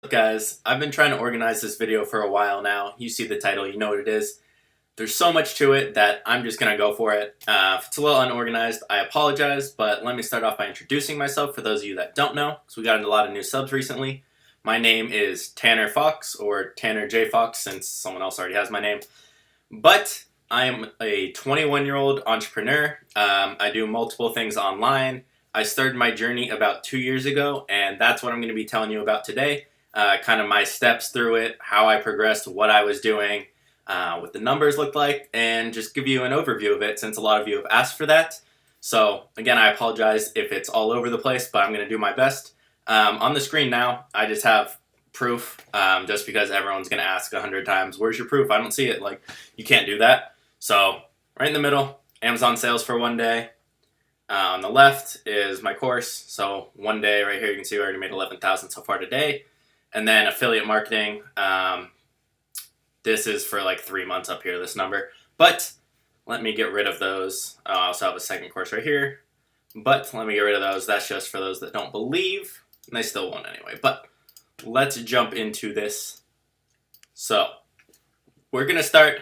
Guys, I've been trying to organize this video for a while now. You see the title, you know what it is. There's so much to it that I'm just gonna go for it. If it's a little unorganized, I apologize, but let me start off by introducing myself for those of you that don't know, because we got a lot of new subs recently. My name is Tanner Fox, or Tanner J. Fox, since someone else already has my name. But I am a 21-year-old entrepreneur. I do multiple things online. I started my journey about 2 years ago, and that's what I'm going to be telling you about today. Kind of my steps through it, how I progressed, what I was doing, what the numbers looked like, and just give you an overview of it since a lot of you have asked for that. So again, I apologize if it's all over the place, but I'm going to do my best. On the screen now, I just have proof, just because everyone's going to ask 100 times, where's your proof? I don't see it. Like, you can't do that. So right in the middle, Amazon sales for one day. On the left is my course. So one day right here, you can see we already made 11,000 so far today. And then affiliate marketing, this is for like 3 months up here, this number. But let me get rid of those. I also have a second course right here. But let me get rid of those. That's just for those that don't believe. And they still won't anyway. But let's jump into this. So we're going to start.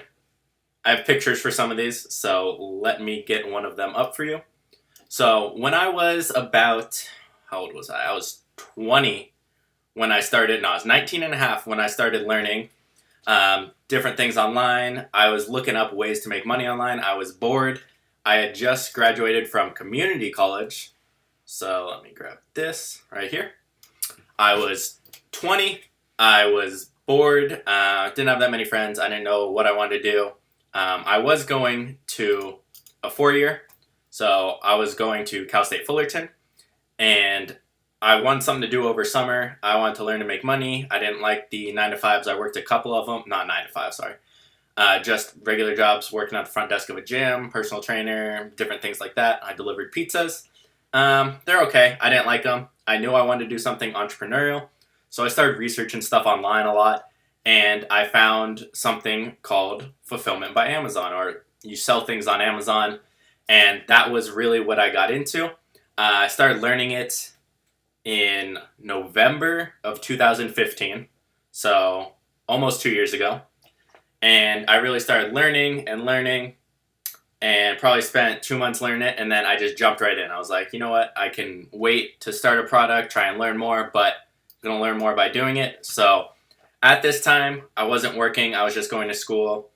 I have pictures for some of these. So let me get one of them up for you. So when I was about, how old was I? I was 20 when I started, no, I was 19 and a half when I started learning different things online. I was looking up ways to make money online. I was bored. I had just graduated from community college. So let me grab this right here. I was 20. I was bored. Didn't have that many friends. I didn't know what I wanted to do. I was going to a 4-year. So I was going to Cal State Fullerton. And I wanted something to do over summer. I wanted to learn to make money. I didn't like the 9-to-5s. I worked a couple of them. Not 9 to 5, sorry. Just regular jobs, working at the front desk of a gym, personal trainer, different things like that. I delivered pizzas. They're okay. I didn't like them. I knew I wanted to do something entrepreneurial. So I started researching stuff online a lot. And I found something called Fulfillment by Amazon, or you sell things on Amazon. And that was really what I got into. I started learning it in November of 2015, so almost 2 years ago. And I really started learning and probably spent 2 months learning it, and then I just jumped right in. I was like, you know what, I can wait to start a product, try and learn more, but I'm going to learn more by doing it. So at this time, I wasn't working, I was just going to school.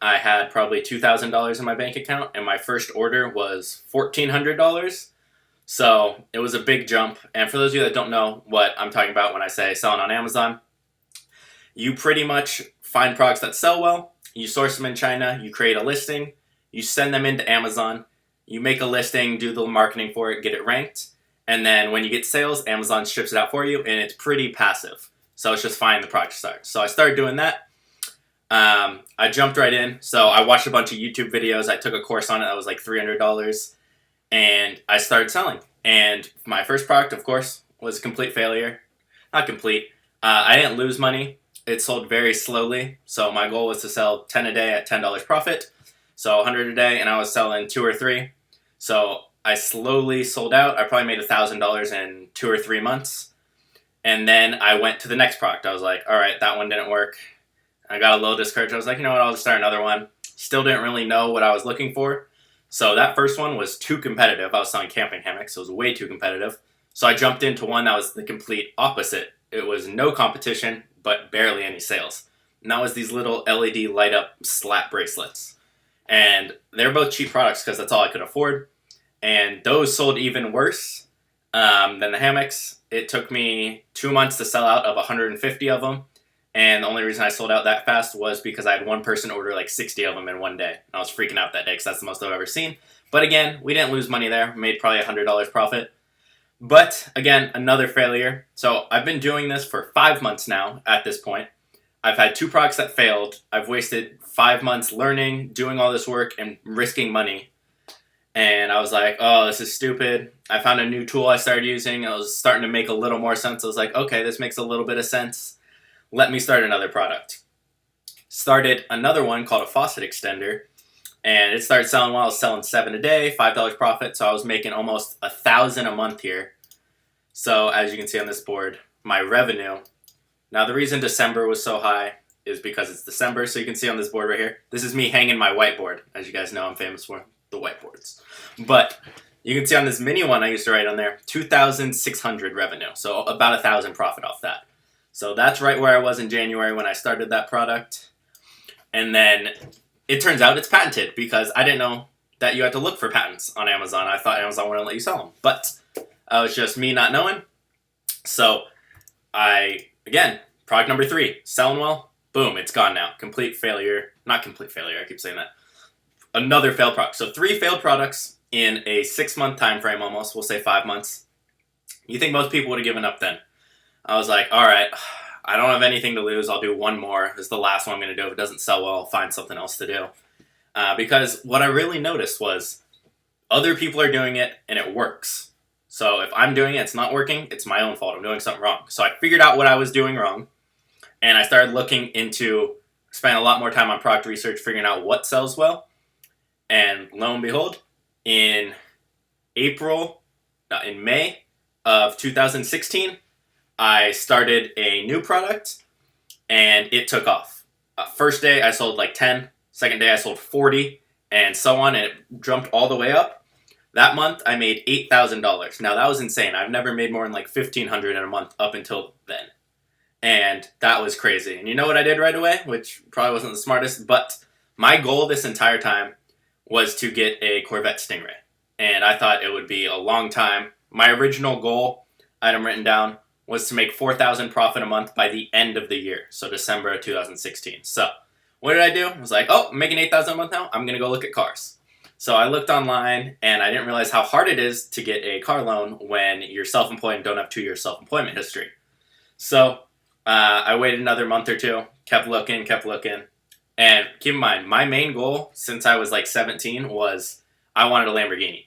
I had probably $2,000 in my bank account, and my first order was $1,400. So it was a big jump. And for those of you that don't know what I'm talking about when I say selling on Amazon, you pretty much find products that sell well, you source them in China, you create a listing, you send them into Amazon, you make a listing, do the marketing for it, get it ranked, and then when you get sales, Amazon ships it out for you, and it's pretty passive. So it's just finding the product to start. So I started doing that. I jumped right in. So I watched a bunch of YouTube videos. I took a course on it that was like $300. And I started selling. And my first product, of course, was a complete failure. Not complete. I didn't lose money. It sold very slowly. So my goal was to sell 10 a day at $10 profit. So 100 a day, and I was selling 2 or 3. So I slowly sold out. I probably made $1,000 in 2 or 3 months. And then I went to the next product. I was like, all right, that one didn't work. I got a little discouraged. I was like, you know what, I'll just start another one. Still didn't really know what I was looking for. So that first one was too competitive. I was selling camping hammocks, so it was way too competitive. So I jumped into one that was the complete opposite. It was no competition, but barely any sales. And that was these little LED light-up slap bracelets. And they're both cheap products because that's all I could afford. And those sold even worse than the hammocks. It took me 2 months to sell out of 150 of them. And the only reason I sold out that fast was because I had one person order like 60 of them in one day. And I was freaking out that day because that's the most I've ever seen. But again, we didn't lose money there. We made probably $100 profit. But again, another failure. So I've been doing this for 5 months now at this point. I've had 2 products that failed. I've wasted 5 months learning, doing all this work, and risking money. And I was like, oh, this is stupid. I found a new tool I started using. It was starting to make a little more sense. I was like, okay, this makes a little bit of sense. Let me start another product. Started another one called a faucet extender, and it started selling well. I was selling 7 a day, $5 profit, so I was making almost $1,000 a month here. So as you can see on this board, my revenue Now, the reason December was so high is because it's December, so you can see on this board right here. This is me hanging my whiteboard. As you guys know, I'm famous for the whiteboards. But you can see on this mini one I used to write on there, 2,600 revenue. So about 1,000 profit off that. So that's right where I was in January when I started that product. And then it turns out it's patented because I didn't know that you had to look for patents on Amazon. I thought Amazon wouldn't let you sell them. But it was just me not knowing. So again, product number 3, selling well, boom, it's gone now. Complete failure. Not complete failure, I keep saying that. Another failed product. So 3 failed products in a 6-month time frame almost. We'll say 5 months. You think most people would have given up then? I was like, all right, I don't have anything to lose. I'll do one more. This is the last one I'm going to do. If it doesn't sell well, I'll find something else to do. Because what I really noticed was other people are doing it and it works. So if I'm doing it, it's not working, it's my own fault. I'm doing something wrong. So I figured out what I was doing wrong, and I started spending a lot more time on product research, figuring out what sells well. And lo and behold, in May of 2016, I started a new product, and it took off. First day, I sold like 10. Second day, I sold 40, and so on, and it jumped all the way up. That month, I made $8,000. Now, that was insane. I've never made more than like $1,500 in a month up until then. And that was crazy. And you know what I did right away? Which probably wasn't the smartest, but my goal this entire time was to get a Corvette Stingray. And I thought it would be a long time. My original goal, item written down, was to make $4,000 profit a month by the end of the year. So December of 2016. So what did I do? I was like, oh, I'm making $8,000 a month now. I'm going to go look at cars. So I looked online, and I didn't realize how hard it is to get a car loan when you're self-employed and don't have 2 years self-employment history. So I waited another month or two, kept looking. And keep in mind, my main goal since I was like 17 was I wanted a Lamborghini.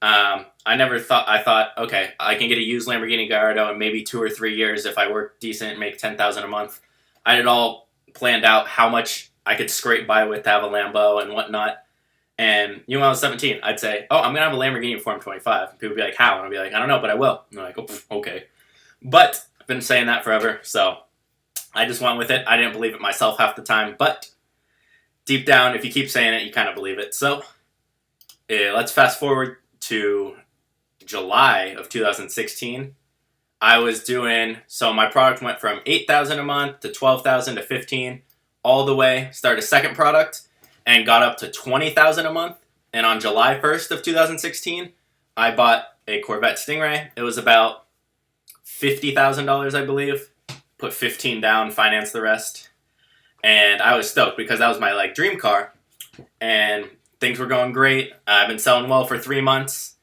I thought, okay, I can get a used Lamborghini Gallardo in maybe 2 or 3 years if I work decent, make $10,000 a month. I had it all planned out how much I could scrape by with to have a Lambo and whatnot. And when I was 17, I'd say, oh, I'm going to have a Lamborghini before I'm 25. People would be like, how? And I'd be like, I don't know, but I will. And they're like, oh, okay. But I've been saying that forever, so I just went with it. I didn't believe it myself half the time, but deep down, if you keep saying it, you kind of believe it. So let's fast forward to July of 2016. So my product went from $8,000 a month to $12,000 to $15,000, all the way, started a second product, and got up to $20,000 a month. And on July 1st of 2016, I bought a Corvette Stingray. It was about $50,000, I believe. Put $15,000 down, financed the rest. And I was stoked because that was my dream car. And things were going great. I've been selling well for 3 months.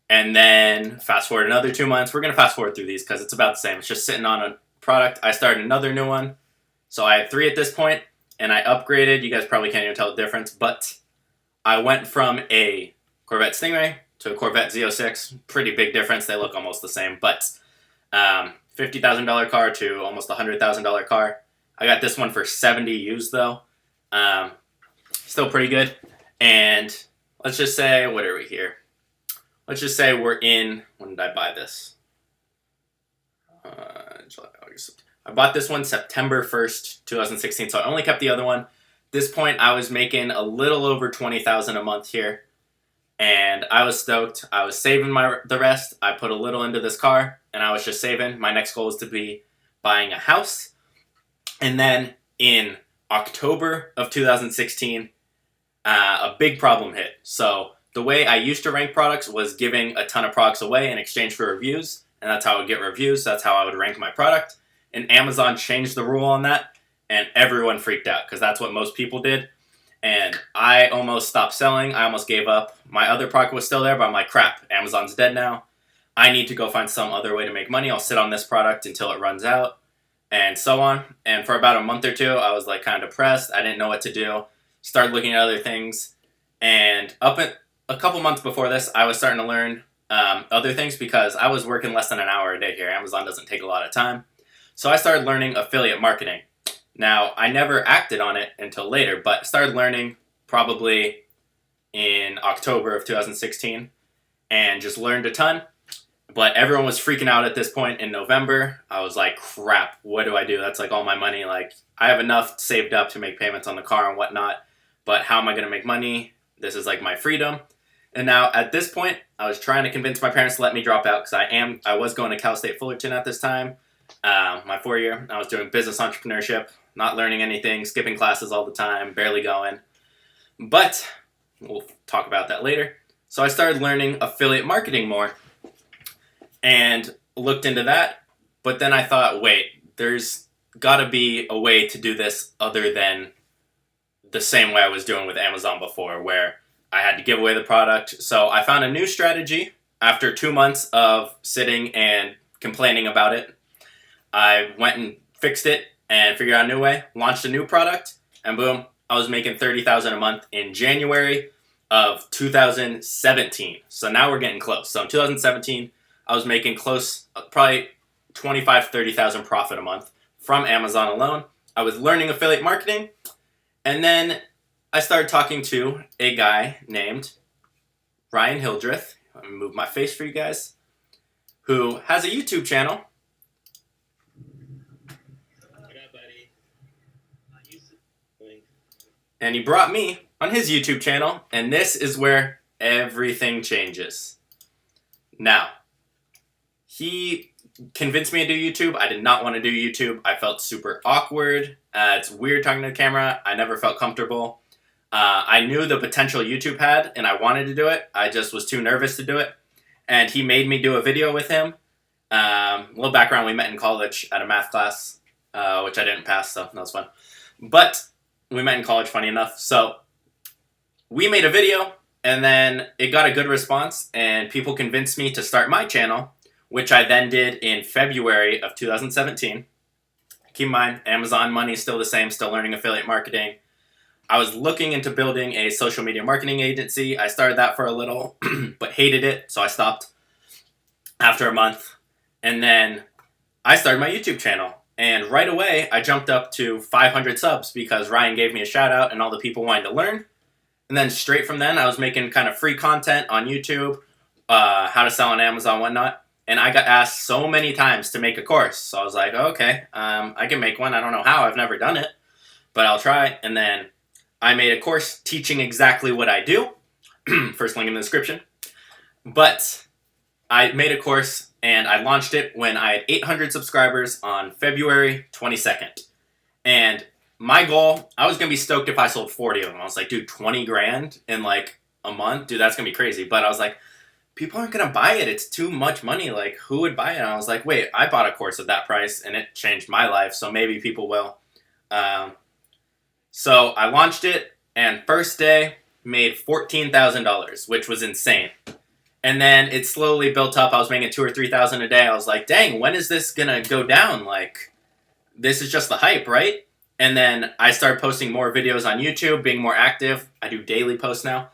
And then fast forward another 2 months. We're going to fast forward through these because it's about the same. It's just sitting on a product. I started another new one. So I had 3 at this point. And I upgraded. You guys probably can't even tell the difference, but I went from a Corvette Stingray to a Corvette Z06. Pretty big difference. They look almost the same, but $50,000 car to almost $100,000 car. I got this one for $70,000 used though. Still pretty good. And let's just say, what are we here? Let's just say we're in, when did I buy this? July, August. I bought this one September 1st, 2016, so I only kept the other one. At this point, I was making a little over $20,000 a month here, and I was stoked. I was saving the rest. I put a little into this car, and I was just saving. My next goal was to be buying a house. And then in October of 2016, a big problem hit. So the way I used to rank products was giving a ton of products away in exchange for reviews, and that's how I would get reviews. That's how I would rank my product. And Amazon changed the rule on that, and everyone freaked out because that's what most people did. And I almost stopped selling. I almost gave up. My other product was still there, but I'm like, crap, Amazon's dead now. I need to go find some other way to make money. I'll sit on this product until it runs out, and so on. And for about a month or two, I was kind of depressed. I didn't know what to do. Started looking at other things. And up at a couple months before this, I was starting to learn other things because I was working less than an hour a day here. Amazon doesn't take a lot of time. So I started learning affiliate marketing. Now, I never acted on it until later, but started learning probably in October of 2016 and just learned a ton. But everyone was freaking out at this point in November. I was like, crap, what do I do? That's like all my money. Like, I have enough saved up to make payments on the car and whatnot, but how am I going to make money? This is like my freedom. And now at this point, I was trying to convince my parents to let me drop out because I was going to Cal State Fullerton at this time, my 4-year. I was doing business entrepreneurship, not learning anything, skipping classes all the time, barely going. But we'll talk about that later. So I started learning affiliate marketing more and looked into that. But then I thought, wait, there's got to be a way to do this other than the same way I was doing with Amazon before, where I had to give away the product. So I found a new strategy after 2 months of sitting and complaining about it. I went and fixed it and figured out a new way, launched a new product, and boom, I was making $30,000 a month in January of 2017. So now we're getting close. So in 2017, I was making close, probably 25, 30,000 profit a month from Amazon alone. I was learning affiliate marketing, and then I started talking to a guy named Ryan Hildreth. Let me move my face for you guys, who has a YouTube channel. And he brought me on his YouTube channel, and this is where everything changes. Now, he convinced me to do YouTube. I did not want to do YouTube. I felt super awkward. It's weird talking to the camera. I never felt comfortable. I knew the potential YouTube had, and I wanted to do it. I just was too nervous to do it. And he made me do a video with him. A little background, we met in college at a math class, which I didn't pass, so that was fun. But we met in college, funny enough. So we made a video, and then it got a good response, and people convinced me to start my channel, which I then did in February of 2017. Keep in mind, Amazon money is still the same, still learning affiliate marketing. I was looking into building a social media marketing agency. I started that for a little, but hated it, so I stopped after a month. And then I started my YouTube channel. And right away, I jumped up to 500 subs because Ryan gave me a shout out and all the people wanted to learn. And then straight from then, I was making kind of free content on YouTube, how to sell on Amazon, whatnot. And I got asked so many times to make a course. So I was like, okay, I can make one. I don't know how. I've never done it, but I'll try. And then I made a course teaching exactly what I do. First link in the description. But I made a course and I launched it when I had 800 subscribers on February 22nd. And my goal, I was going to be stoked if I sold 40 of them. I was like, dude, 20 grand in like a month? Dude, that's going to be crazy. But I was like, people aren't going to buy it. It's too much money. Like, who would buy it? And I was like, wait, I bought a course at that price and it changed my life. So maybe people will. So I launched it and first day made $14,000, which was insane. And then it slowly built up. I was making $2,000 or $3,000 a day. I was like, dang, when is this going to go down? Like, this is just the hype, right? And then I started posting more videos on YouTube, being more active. I do daily posts now.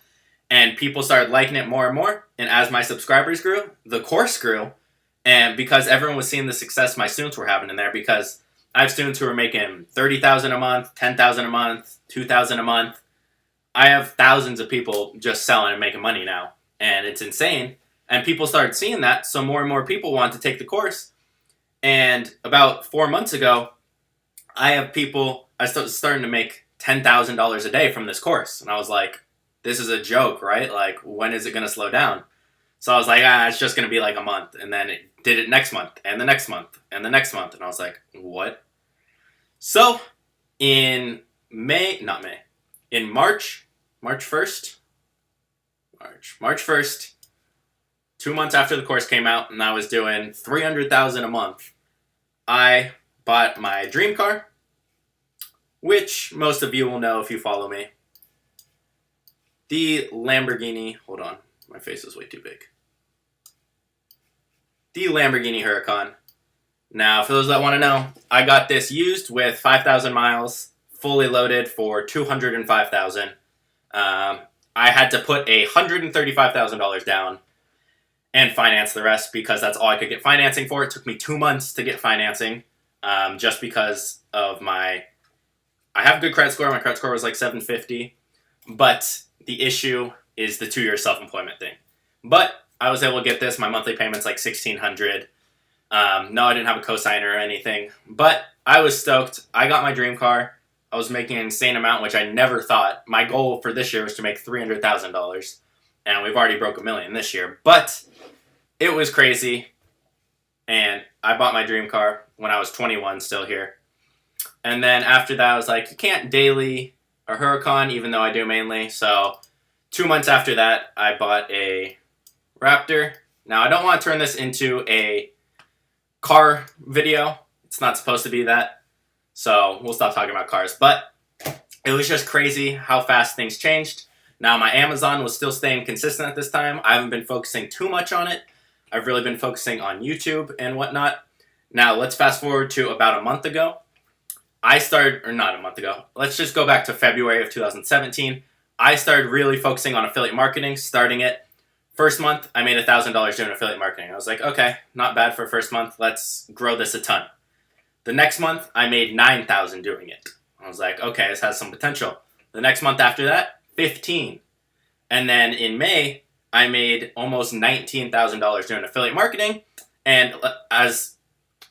And people started liking it more and more. And as my subscribers grew, the course grew. And because everyone was seeing the success my students were having in there, because I have students who are making $30,000 a month, $10,000 a month, $2,000 a month. I have thousands of people just selling and making money now. And it's insane. And people started seeing that, so more and more people want to take the course. And about 4 months ago, I have people, I started starting to make $10,000 a day from this course. And I was like, this is a joke, right? Like, when is it going to slow down? So I was like, it's just going to be like a month. And then it did it next month, and the next month, and the next month. And I was like, what? So in March 1st, 2 months after the course came out, and I was doing $300,000 a month, I bought my dream car, which most of you will know if you follow me. The Lamborghini, hold on, my face is way too big. The Lamborghini Huracan. Now, for those that want to know, I got this used with 5,000 miles, fully loaded for $205,000. I had to put $135,000 down and finance the rest because that's all I could get financing for. It took me 2 months to get financing just because of I have a good credit score. My credit score was like 750. But the issue is the 2-year self-employment thing. But I was able to get this. My monthly payment's like $1,600. No, I didn't have a cosigner or anything, but I was stoked. I got my dream car. I was making an insane amount, which I never thought. My goal for this year was to make $300,000, and we've already broke $1 million this year. But it was crazy, and I bought my dream car when I was 21, still here. And then after that, I was like, you can't daily a Huracan, even though I do mainly. So 2 months after that, I bought a Raptor. Now, I don't want to turn this into a car video. It's not supposed to be that. So we'll stop talking about cars. But it was just crazy how fast things changed. Now, my Amazon was still staying consistent at this time. I haven't been focusing too much on it. I've really been focusing on YouTube and whatnot. Now, let's fast forward to about a month ago. Not a month ago. Let's just go back to February of 2017. I started really focusing on affiliate marketing, starting it. First month, I made $1,000 doing affiliate marketing. I was like, okay, not bad for first month. Let's grow this a ton. The next month, I made $9,000 doing it. I was like, okay, this has some potential. The next month after that, 15. And then in May, I made almost $19,000 doing affiliate marketing. And as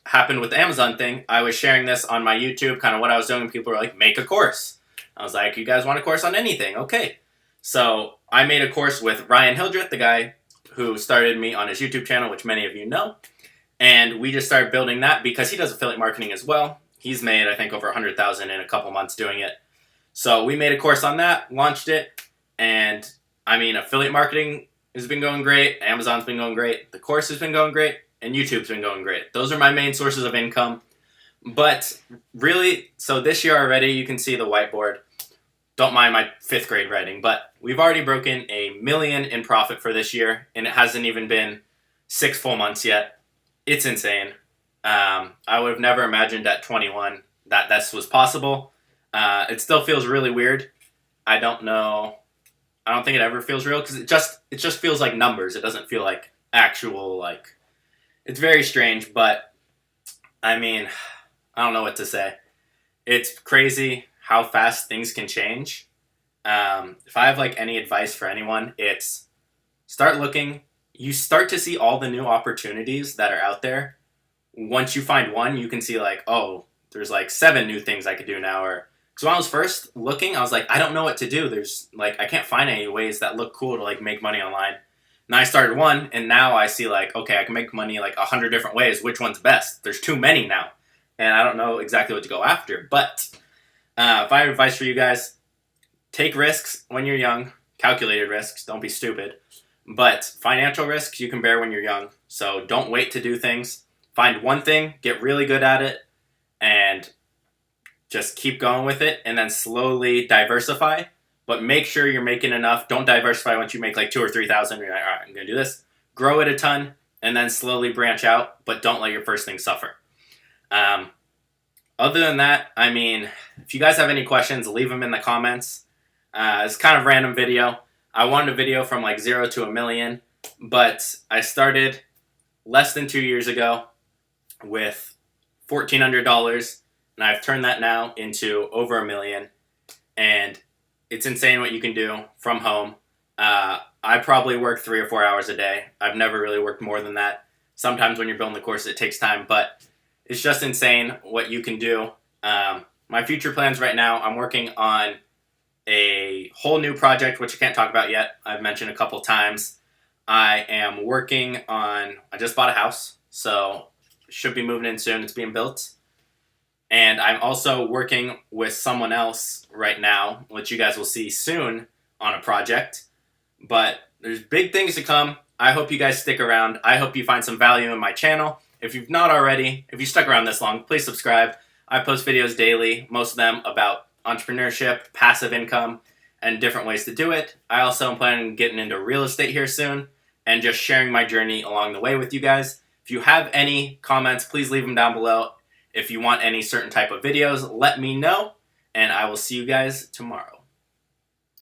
happened with the Amazon thing, I was sharing this on my YouTube, kind of what I was doing, and people were like, make a course. I was like, you guys want a course on anything? Okay. So I made a course with Ryan Hildreth, the guy who started me on his YouTube channel, which many of you know. And we just started building that because he does affiliate marketing as well. He's made, I think, over $100,000 in a couple months doing it. So we made a course on that, launched it, and I mean, affiliate marketing has been going great. Amazon's been going great. The course has been going great. And YouTube's been going great. Those are my main sources of income. But really, so this year already, you can see the whiteboard. Don't mind my 5th grade writing, but we've already broken $1 million in profit for this year, and it hasn't even been 6 full months yet. It's insane. I would have never imagined at 21 that this was possible. It still feels really weird. I don't know. I don't think it ever feels real because it just feels like numbers. It doesn't feel like actual, like... It's very strange, but I mean, I don't know what to say. It's crazy how fast things can change. If I have like any advice for anyone, it's start looking. You start to see all the new opportunities that are out there. Once you find one, you can see like, oh, there's like 7 new things I could do now. Or because when I was first looking, I was like, I don't know what to do. There's like, I can't find any ways that look cool to like make money online. And I started one, and now I see like, okay, I can make money like 100 different ways. Which one's best? There's too many now, and I don't know exactly what to go after. But if I have advice for you guys, take risks when you're young. Calculated risks. Don't be stupid. But financial risks you can bear when you're young. So don't wait to do things. Find one thing, get really good at it, and just keep going with it, and then slowly diversify. But make sure you're making enough. Don't diversify once you make like 2,000 or 3,000. You're like, all right, I'm going to do this. Grow it a ton and then slowly branch out, but don't let your first thing suffer. Other than that, I mean, if you guys have any questions, leave them in the comments. It's kind of a random video. I wanted a video from like 0 to $1 million, but I started less than 2 years ago with $1,400, and I've turned that now into over $1 million. And it's insane what you can do from home. I probably work 3 or 4 hours a day. I've never really worked more than that. Sometimes when you're building the course, it takes time, but it's just insane what you can do. My future plans right now, I'm working on a whole new project, which I can't talk about yet. I've mentioned a couple times. I just bought a house, so should be moving in soon. It's being built. And I'm also working with someone else right now, which you guys will see soon on a project. But there's big things to come. I hope you guys stick around. I hope you find some value in my channel. If you've not already, if you stuck around this long, please subscribe. I post videos daily, most of them about entrepreneurship, passive income, and different ways to do it. I also am planning on getting into real estate here soon and just sharing my journey along the way with you guys. If you have any comments, please leave them down below. If you want any certain type of videos, let me know, and I will see you guys tomorrow.